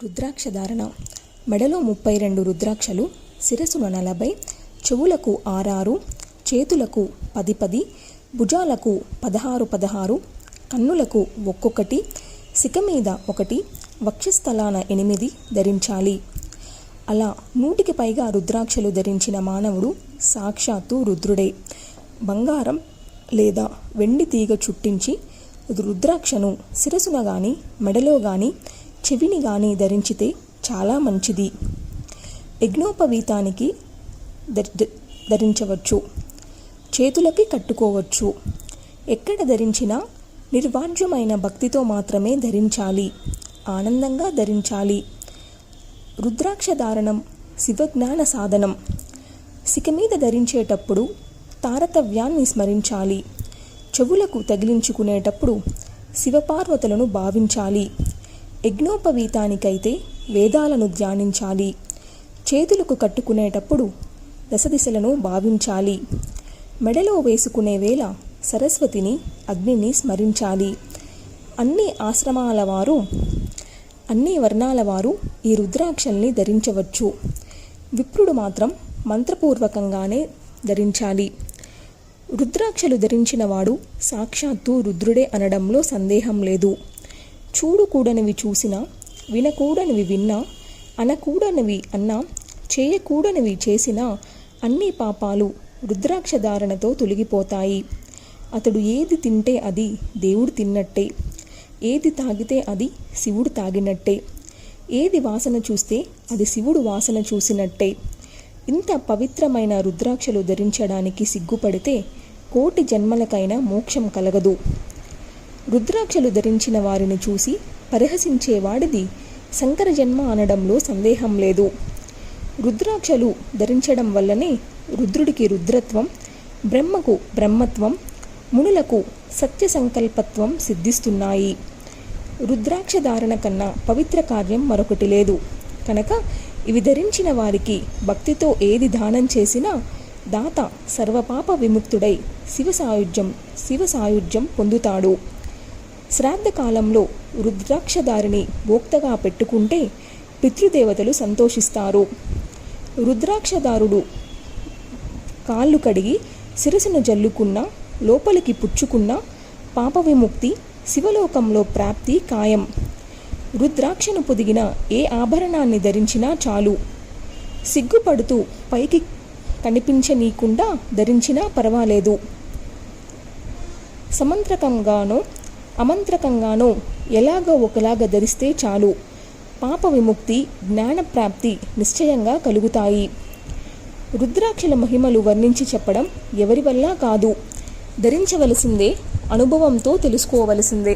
రుద్రాక్ష ధారణ. మెడలో 32 రుద్రాక్షలు, శిరస్సున 40, చెవులకు 6, చేతులకు 10, భుజాలకు 16, కన్నులకు ఒక్కొక్కటి, శిఖ మీద 1, వక్షస్థలాన 8 ధరించాలి. అలా 100కి పైగా రుద్రాక్షలు ధరించిన మానవుడు సాక్షాత్తు రుద్రుడే. బంగారం లేదా వెండి తీగ చుట్టించి రుద్రాక్షను శిరసున కానీ, మెడలో కానీ, చెవిని కానీ ధరించితే చాలా మంచిది. యజ్ఞోపవీతానికి ధరించవచ్చు, చేతులకి కట్టుకోవచ్చు. ఎక్కడ ధరించినా నిర్వాజ్యమైన భక్తితో మాత్రమే ధరించాలి, ఆనందంగా ధరించాలి. రుద్రాక్ష ధారణం శివజ్ఞాన సాధనం. శిఖ మీద ధరించేటప్పుడు తారతవ్యాన్ని స్మరించాలి. చెవులకు తగిలించుకునేటప్పుడు శివపార్వతులను భావించాలి. యజ్ఞోపవీతానికైతే వేదాలను ధ్యానించాలి. చేతులకు కట్టుకునేటప్పుడు దశదిశలను భావించాలి. మెడలో వేసుకునే వేళ సరస్వతిని, అగ్నిని స్మరించాలి. అన్ని ఆశ్రమాల వారు, అన్ని వర్ణాల వారు ఈ రుద్రాక్షల్ని ధరించవచ్చు. విప్రుడు మాత్రం మంత్రపూర్వకంగానే ధరించాలి. రుద్రాక్షలు ధరించిన వాడు సాక్షాత్తు రుద్రుడే అనడంలో సందేహం లేదు. చూడకూడనివి చూసినా, వినకూడనివి విన్నా, అనకూడనివి అన్నా, చేయకూడనివి చేసినా అన్ని పాపాలు రుద్రాక్ష ధారణతో తొలగిపోతాయి. అతడు ఏది తింటే అది దేవుడు తిన్నట్టే, ఏది తాగితే అది శివుడు తాగినట్టే, ఏది వాసన చూస్తే అది శివుడు వాసన చూసినట్టే. ఇంత పవిత్రమైన రుద్రాక్షలు ధరించడానికి సిగ్గుపడితే 1,000,000 జన్మలకైనా మోక్షం కలగదు. రుద్రాక్షలు ధరించిన వారిని చూసి పరిహసించేవాడిది శంకర జన్మ అనడంలో సందేహం లేదు. రుద్రాక్షలు ధరించడం వల్లనే రుద్రుడికి రుద్రత్వం, బ్రహ్మకు బ్రహ్మత్వం, మునులకు సత్య సంకల్పత్వం సిద్ధిస్తున్నాయి. రుద్రాక్ష ధారణ కన్నా పవిత్ర కార్యం మరొకటి లేదు కనుక ఇవి ధరించిన వారికి భక్తితో ఏది దానం చేసినా దాత సర్వపాప విముక్తుడై శివ సాయుధ్యం పొందుతాడు. శ్రాద్ధకాలంలో రుద్రాక్షధారిని భోక్తగా పెట్టుకుంటే పితృదేవతలు సంతోషిస్తారు. రుద్రాక్షదారుడు కాళ్ళు కడిగి శిరసును జల్లుకున్నా, లోపలికి పుచ్చుకున్న పాప విముక్తి, శివలోకంలో ప్రాప్తి ఖాయం. రుద్రాక్షను పొదిగిన ఏ ఆభరణాన్ని ధరించినా చాలు. సిగ్గుపడుతూ పైకి కనిపించనీయకుండా ధరించినా పర్వాలేదు. సమంత్రకంగానో అమంత్రకంగానో ఎలాగో ఒకలాగా ధరిస్తే చాలు. పాప విముక్తి, జ్ఞానప్రాప్తి నిశ్చయంగా కలుగుతాయి. రుద్రాక్షల మహిమలు వర్ణించి చెప్పడం ఎవరి వల్ల కాదు. ధరించవలసిందే, అనుభవంతో తెలుసుకోవలసిందే.